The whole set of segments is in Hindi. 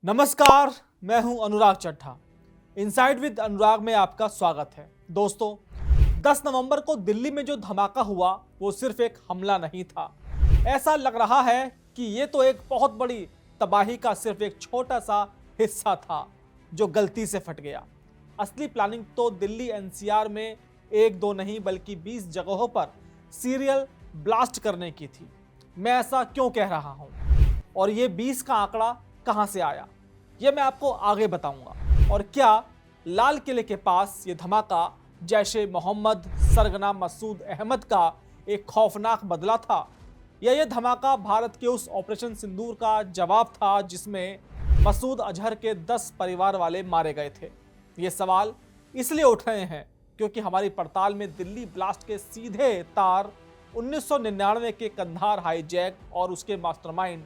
नमस्कार, मैं हूं अनुराग चड्ढा। इनसाइड विद अनुराग में आपका स्वागत है। दोस्तों, 10 नवंबर को दिल्ली में जो धमाका हुआ वो सिर्फ एक हमला नहीं था। ऐसा लग रहा है कि ये तो एक बहुत बड़ी तबाही का सिर्फ एक छोटा सा हिस्सा था जो गलती से फट गया। असली प्लानिंग तो दिल्ली एनसीआर में एक दो नहीं बल्कि 20 जगहों पर सीरियल ब्लास्ट करने की थी। मैं ऐसा क्यों कह रहा हूं और ये 20 का आंकड़ा कहां से आया, यह मैं आपको आगे बताऊंगा। और क्या लाल किले के पास ये धमाका जैशे मोहम्मद सरगना मसूद अहमद का एक खौफनाक बदला था, या ये धमाका भारत के उस ऑपरेशन सिंदूर का जवाब था जिसमें मसूद अजहर के 10 परिवार वाले मारे गए थे। ये सवाल इसलिए उठ रहे हैं क्योंकि हमारी पड़ताल में दिल्ली ब्लास्ट के सीधे तार 1999 के कंधार हाईजैक और उसके मास्टरमाइंड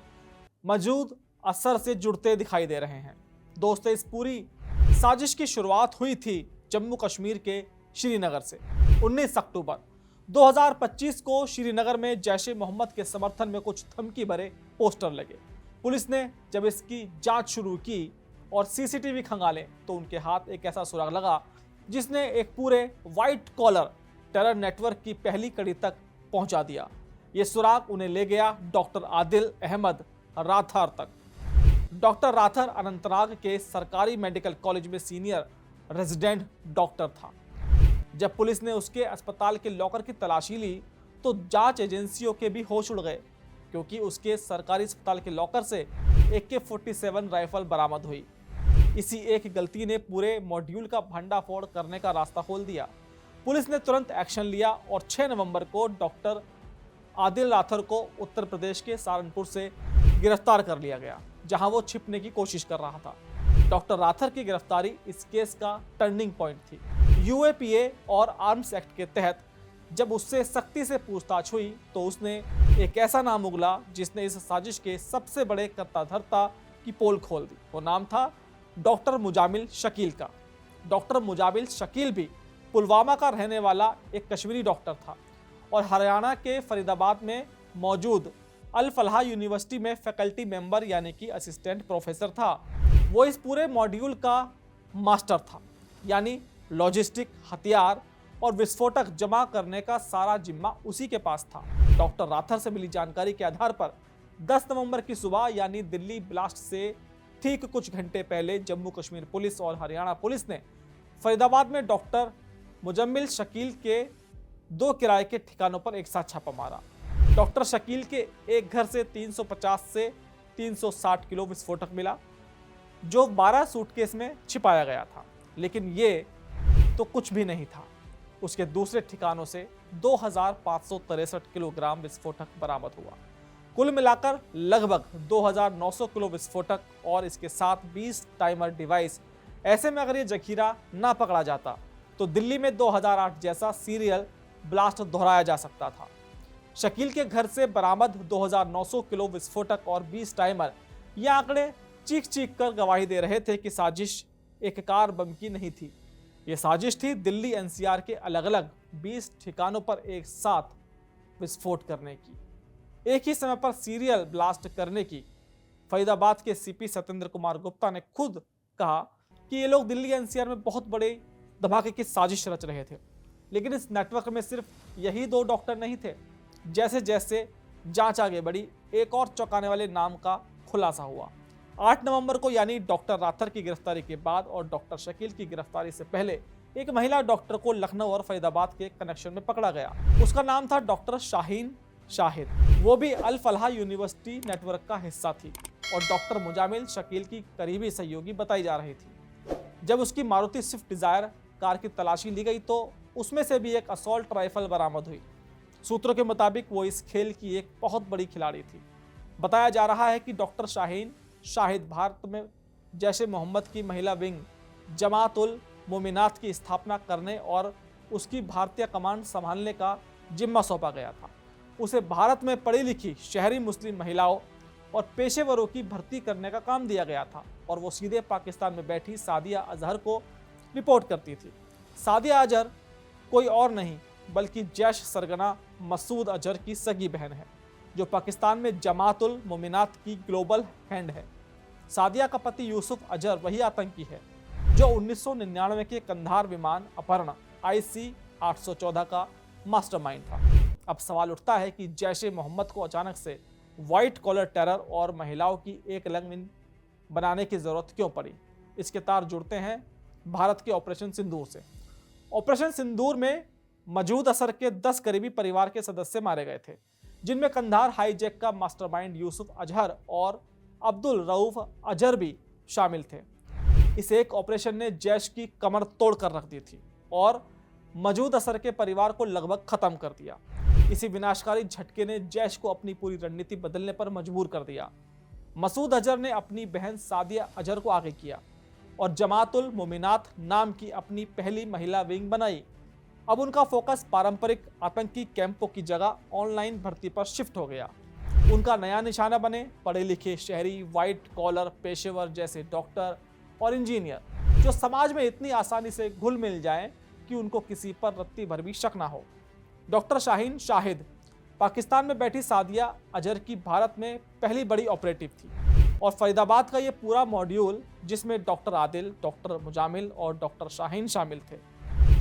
मसूद अजहर से जुड़ते दिखाई दे रहे हैं। दोस्तों, इस पूरी साजिश की शुरुआत हुई थी जम्मू कश्मीर के श्रीनगर से। 19 अक्टूबर 2025 को श्रीनगर में जैशे मोहम्मद के समर्थन में कुछ धमकी भरे पोस्टर लगे। पुलिस ने जब इसकी जांच शुरू की और सीसीटीवी खंगाले तो उनके हाथ एक ऐसा सुराग लगा जिसने एक पूरे व्हाइट कॉलर टेरर नेटवर्क की पहली कड़ी तक पहुंचा दिया। ये सुराग उन्हें ले गया डॉक्टर आदिल अहमद राथर तक। डॉक्टर राथर अनंतनाग के सरकारी मेडिकल कॉलेज में सीनियर रेजिडेंट डॉक्टर था। जब पुलिस ने उसके अस्पताल के लॉकर की तलाशी ली तो जांच एजेंसियों के भी होश उड़ गए, क्योंकि उसके सरकारी अस्पताल के लॉकर से AK-47 राइफल बरामद हुई। इसी एक गलती ने पूरे मॉड्यूल का भंडाफोड़ करने का रास्ता खोल दिया। पुलिस ने तुरंत एक्शन लिया और 6 नवंबर को डॉक्टर आदिल राथर को उत्तर प्रदेश के सहारनपुर से गिरफ्तार कर लिया गया, जहां वो छिपने की कोशिश कर रहा था। डॉक्टर राथर की गिरफ्तारी इस केस का टर्निंग पॉइंट थी। UAPA और आर्म्स एक्ट के तहत जब उससे सख्ती से पूछताछ हुई तो उसने एक ऐसा नाम उगला जिसने इस साजिश के सबसे बड़े कर्ता-धर्ता की पोल खोल दी। वो नाम था डॉक्टर मुजामिल शकील का। डॉक्टर मुजामिल शकील भी पुलवामा का रहने वाला एक कश्मीरी डॉक्टर था और हरियाणा के फरीदाबाद में मौजूद अल फलाह यूनिवर्सिटी में फैकल्टी मेंबर यानी कि असिस्टेंट प्रोफेसर था। वो इस पूरे मॉड्यूल का मास्टर था, यानी लॉजिस्टिक, हथियार और विस्फोटक जमा करने का सारा जिम्मा उसी के पास था। डॉक्टर राथर से मिली जानकारी के आधार पर 10 नवंबर की सुबह यानी दिल्ली ब्लास्ट से ठीक कुछ घंटे पहले जम्मू कश्मीर पुलिस और हरियाणा पुलिस ने फरीदाबाद में डॉक्टर मुजम्मिल शकील के 2 किराए के ठिकानों पर एक साथ छापा मारा। डॉक्टर शकील के एक घर से 350 से 360 किलो विस्फोटक मिला, जो 12 सूटकेस में छिपाया गया था। लेकिन ये तो कुछ भी नहीं था। उसके दूसरे ठिकानों से 2563 किलोग्राम विस्फोटक बरामद हुआ। कुल मिलाकर लगभग 2900 किलो विस्फोटक और इसके साथ 20 टाइमर डिवाइस। ऐसे में अगर ये जखीरा ना पकड़ा जाता तो दिल्ली में 2008 जैसा सीरियल ब्लास्ट दोहराया जा सकता था। शकील के घर से बरामद 2900 किलो विस्फोटक और 20 टाइमर, ये आंकड़े चीख चीख कर गवाही दे रहे थे कि साजिश एक कार बम की नहीं थी। ये साजिश थी दिल्ली एनसीआर के अलग अलग 20 ठिकानों पर एक साथ विस्फोट करने की, एक ही समय पर सीरियल ब्लास्ट करने की। फरीदाबाद के CP सत्येंद्र कुमार गुप्ता ने खुद कहा कि ये लोग दिल्ली एनसीआर में बहुत बड़े धमाके की साजिश रच रहे थे। लेकिन इस नेटवर्क में सिर्फ यही 2 डॉक्टर नहीं थे। जैसे जैसे जांच आगे बढ़ी, एक और चौंकाने वाले नाम का खुलासा हुआ। 8 नवंबर को यानी डॉक्टर राथर की गिरफ्तारी के बाद और डॉक्टर शकील की गिरफ्तारी से पहले एक महिला डॉक्टर को लखनऊ और फरीदाबाद के कनेक्शन में पकड़ा गया। उसका नाम था डॉक्टर शाहीन शाहिद। वो भी अल फलाह यूनिवर्सिटी नेटवर्क का हिस्सा थी और डॉक्टर मुजामिल शकील की करीबी सहयोगी बताई जा रही थी। जब उसकी मारुति स्विफ्ट डिजायर कार की तलाशी ली गई तो उसमें से भी एक असॉल्ट राइफल बरामद हुई। सूत्रों के मुताबिक वो इस खेल की एक बहुत बड़ी खिलाड़ी थी। बताया जा रहा है कि डॉक्टर शाहीन शाहिद भारत में जैशे मोहम्मद की महिला विंग जमात उल मोमिनात की स्थापना करने और उसकी भारतीय कमांड संभालने का जिम्मा सौंपा गया था। उसे भारत में पढ़ी लिखी शहरी मुस्लिम महिलाओं और पेशेवरों की भर्ती करने का काम दिया गया था और वो सीधे पाकिस्तान में बैठी सादिया अजहर को रिपोर्ट करती थी। सादिया अजहर कोई और नहीं बल्कि जैश सरगना मसूद अजहर की सगी बहन है, जो पाकिस्तान में जमात उल मोमिनात की ग्लोबल हैंड है। सादिया का पति यूसुफ अजहर वही आतंकी है जो 1999 के कंधार विमान अपहरण IC-814 का मास्टरमाइंड था। अब सवाल उठता है कि जैश ए मोहम्मद को अचानक से व्हाइट कॉलर टेरर और महिलाओं की एक लाइन बनाने की जरूरत क्यों पड़ी। इसके तार जुड़ते हैं भारत के ऑपरेशन सिंदूर से। ऑपरेशन सिंदूर में मसूद अजहर के 10 करीबी परिवार के सदस्य मारे गए थे, जिनमें कंधार हाईजैक का मास्टरमाइंड यूसुफ अजहर और अब्दुल रऊफ अजहर भी शामिल थे। इस एक ऑपरेशन ने जैश की कमर तोड़ कर रख दी थी और मसूद अजहर के परिवार को लगभग खत्म कर दिया। इसी विनाशकारी झटके ने जैश को अपनी पूरी रणनीति बदलने पर मजबूर कर दिया। मसूद अजहर ने अपनी बहन सादिया अजहर को आगे किया और जमातुल मोमिनात नाम की अपनी पहली महिला विंग बनाई। अब उनका फोकस पारंपरिक आतंकी कैंपों की जगह ऑनलाइन भर्ती पर शिफ्ट हो गया। उनका नया निशाना बने पढ़े लिखे शहरी व्हाइट कॉलर पेशेवर जैसे डॉक्टर और इंजीनियर जो समाज में इतनी आसानी से घुल मिल जाएं कि उनको किसी पर रत्ती भर भी शक ना हो। डॉक्टर शाहीन शाहिद पाकिस्तान में बैठी सादिया अजहर की भारत में पहली बड़ी ऑपरेटिव थी और फरीदाबाद का ये पूरा मॉड्यूल, जिसमें डॉक्टर आदिल, डॉक्टर मुजामिल और डॉक्टर शाहीन शामिल थे,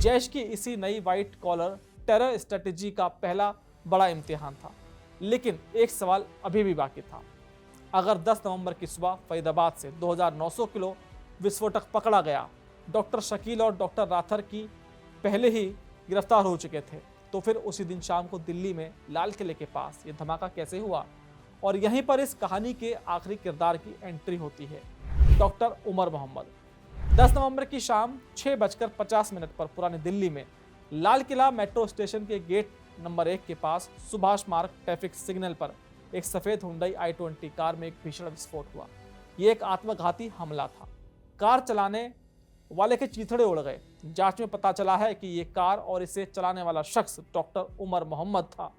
जैश की इसी नई व्हाइट कॉलर टेरर स्ट्रेटेजी का पहला बड़ा इम्तिहान था। लेकिन एक सवाल अभी भी बाकी था। अगर 10 नवंबर की सुबह फरीदाबाद से 2900 किलो विस्फोटक पकड़ा गया, डॉक्टर शकील और डॉक्टर राथर की पहले ही गिरफ्तार हो चुके थे, तो फिर उसी दिन शाम को दिल्ली में लाल किले के पास ये धमाका कैसे हुआ। और यहीं पर इस कहानी के आखिरी किरदार की एंट्री होती है, डॉक्टर उमर मोहम्मद। 10 नवंबर की शाम 6:50 पर पुरानी दिल्ली में लाल किला मेट्रो स्टेशन के गेट नंबर 1 के पास सुभाष मार्ग ट्रैफिक सिग्नल पर एक सफेद हुंडई i20 कार में एक भीषण विस्फोट हुआ। ये एक आत्मघाती हमला था। कार चलाने वाले के चीथड़े उड़ गए। जांच में पता चला है कि ये कार और इसे चलाने वाला शख्स डॉक्टर उमर मोहम्मद था।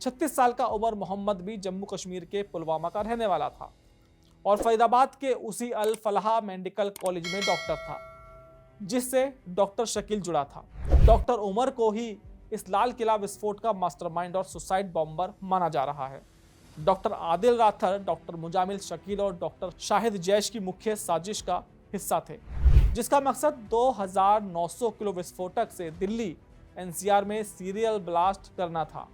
36 साल का उमर मोहम्मद भी जम्मू कश्मीर के पुलवामा का रहने वाला था और फरीदाबाद के उसी अल फलाह मेडिकल कॉलेज में डॉक्टर था जिससे डॉक्टर शकील जुड़ा था। डॉक्टर उमर को ही इस लाल किला विस्फोट का मास्टरमाइंड और सुसाइड बॉम्बर माना जा रहा है। Doctor Adil rather, doctor Muzamil, Shakeel और डॉक्टर शाहिद जैश की मुख्य साजिश का हिस्सा थे, जिसका मकसद 2900 किलो विस्फोटक से दिल्ली NCR में सीरियल ब्लास्ट करना था।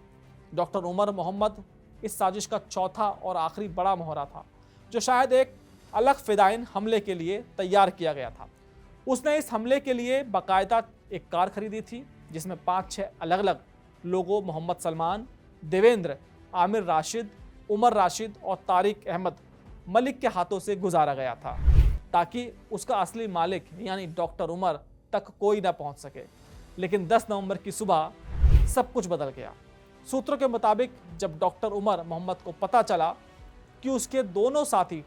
डॉक्टर उमर मोहम्मद इस साजिश का चौथा और आखिरी बड़ा मोहरा था, जो शायद एक अलग फिदाइन हमले के लिए तैयार किया गया था। उसने इस हमले के लिए बाकायदा एक कार खरीदी थी, जिसमें 5-6 अलग अलग लोगों मोहम्मद सलमान, देवेंद्र, आमिर राशिद, उमर राशिद और तारिक अहमद मलिक के हाथों से गुजारा गया था, ताकि उसका असली मालिक यानी डॉक्टर उमर तक कोई ना पहुंच सके। लेकिन 10 नवंबर की सुबह सब कुछ बदल गया। सूत्रों के मुताबिक जब डॉक्टर उमर मोहम्मद को पता चला कि उसके दोनों साथी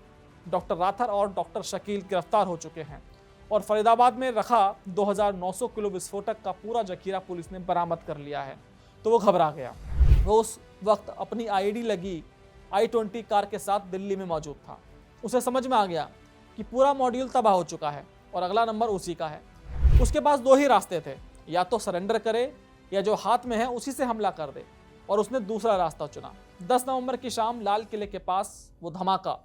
डॉक्टर राथर और डॉक्टर शकील गिरफ्तार हो चुके हैं और फरीदाबाद में रखा 2900 किलो विस्फोटक का पूरा जखीरा पुलिस ने बरामद कर लिया है, तो वो घबरा गया। वो उस वक्त अपनी आईडी लगी i20 कार के साथ दिल्ली में मौजूद था। उसे समझ में आ गया कि पूरा मॉड्यूल तबाह हो चुका है और अगला नंबर उसी का है। उसके पास 2 ही रास्ते थे, या तो सरेंडर करे या जो हाथ में है उसी से हमला कर दे, और उसने दूसरा रास्ता चुना। 10 नवंबर की शाम लाल किले के पास वो धमाका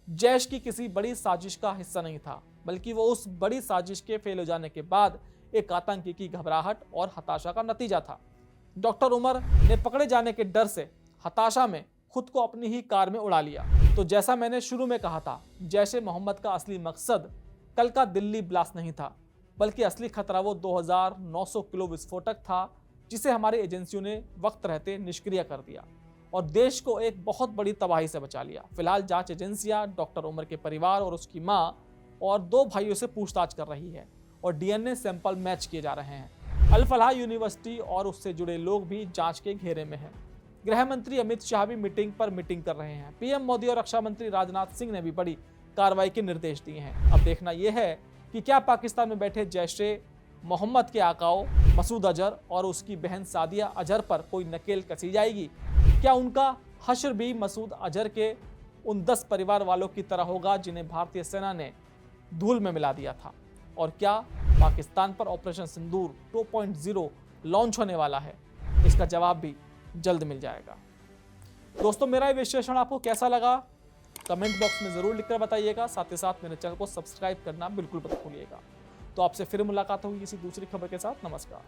जैश की किसी बड़ी साजिश का हिस्सा नहीं था, बल्कि वो उस बड़ी साजिश के फेल हो जाने के बाद एक आतंकी की घबराहट और हताशा का नतीजा था। डॉक्टर उमर ने पकड़े जाने के डर से हताशा में खुद को अपनी ही कार में उड़ा लिया। तो जैसा मैंने शुरू में कहा था, जैश ए मोहम्मद का असली मकसद कल का दिल्ली ब्लास्ट नहीं था, बल्कि असली खतरा वो 2900 किलो विस्फोटक था, जिसे हमारी एजेंसियों ने वक्त रहते निष्क्रिय कर दिया और देश को एक बहुत बड़ी तबाही से बचा लिया। फिलहाल जांच एजेंसियां डॉक्टर उमर के परिवार और उसकी मां और 2 भाइयों से पूछताछ कर रही है और DNA सैंपल मैच किए जा रहे हैं। अल फलाह यूनिवर्सिटी और उससे जुड़े लोग भी जांच के घेरे में हैं। गृह मंत्री अमित शाह भी मीटिंग कर रहे हैं। PM मोदी और रक्षा मंत्री राजनाथ सिंह ने भी बड़ी कार्रवाई के निर्देश दिए हैं। अब देखना यह है कि क्या पाकिस्तान में बैठे जैश ए मोहम्मद के आकाओ मसूद अजहर और उसकी बहन सादिया अजहर पर कोई नकेल कसी जाएगी। क्या उनका हश्र भी मसूद अजहर के उन 10 परिवार वालों की तरह होगा जिन्हें भारतीय सेना ने धूल में मिला दिया था। और क्या पाकिस्तान पर ऑपरेशन सिंदूर 2.0 लॉन्च होने वाला है? इसका जवाब भी जल्द मिल जाएगा। दोस्तों, मेरा ये विश्लेषण आपको कैसा लगा कमेंट बॉक्स में जरूर लिखकर बताइएगा। साथ ही साथ मेरे चैनल को सब्सक्राइब करना बिल्कुल मत भूलिएगा। तो आपसे फिर मुलाकात होगी किसी दूसरी खबर के साथ। नमस्कार।